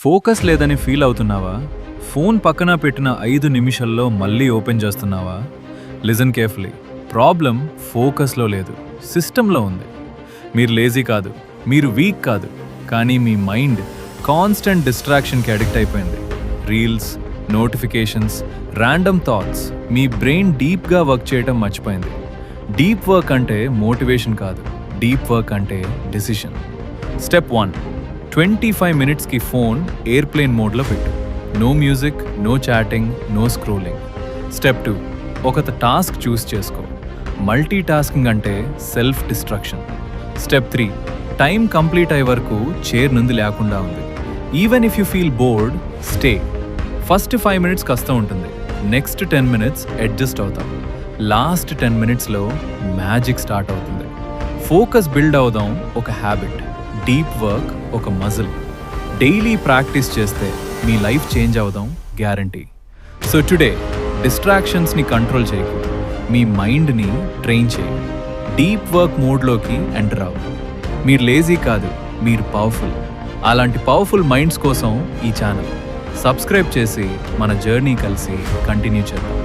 Focus లేదని feel అవుతున్నావా? Phone పక్కన పెట్టిన 5 నిమిషాల్లో మళ్ళీ ఓపెన్ చేస్తున్నావా? Listen carefully. ప్రాబ్లం ఫోకస్‌లో లేదు, సిస్టమ్‌లో ఉంది. మీరు లేజీ కాదు, మీరు వీక్ కాదు, కానీ మీ మైండ్ కాన్స్టెంట్ డిస్ట్రాక్షన్‌కి అడిక్ట్ అయిపోయింది. రీల్స్, నోటిఫికేషన్స్, ర్యాండమ్ థాట్స్ మీ బ్రెయిన్ డీప్‌గా వర్క్ చేయడం మర్చిపోయింది. డీప్ వర్క్ అంటే మోటివేషన్ కాదు, డీప్ వర్క్ అంటే డిసిషన్. స్టెప్ 1, 25 మినిట్స్కి ఫోన్ ఎయిర్ప్లేన్ మోడ్లో పెట్టు. No music, no chatting, no scrolling. Step 2, ఒక టాస్క్ చూస్ చేసుకో. మల్టీ టాస్కింగ్ అంటే self destruction. Step 3, time complete అయ్యే వరకు చైర్ నుండి లేకుండా ఉంది. Even if you feel bored, stay. First 5 minutes కష్టం ఉంటుంది, నెక్స్ట్ 10 మినిట్స్ అడ్జస్ట్ అవుతాం, లాస్ట్ 10 మినిట్స్లో మ్యాజిక్ స్టార్ట్ అవుతుంది. ఫోకస్ బిల్డ్ అవుదాం ఒక హ్యాబిట్, డీప్ వర్క్ ఒక మజిల్. డైలీ ప్రాక్టీస్ చేస్తే మీ లైఫ్ చేంజ్ అవుదాం గ్యారంటీ. సో టుడే డిస్ట్రాక్షన్స్ని కంట్రోల్ చేయకు, మీ మైండ్ని ట్రైన్ చేయి. డీప్ వర్క్ మోడ్లోకి ఎంటర్ అవ్వు. మీరు లేజీ కాదు, మీరు పవర్ఫుల్. అలాంటి పవర్ఫుల్ మైండ్స్ కోసం ఈ ఛానల్ సబ్స్క్రైబ్ చేసి మన జర్నీ కలిసి కంటిన్యూ చేద్దాం.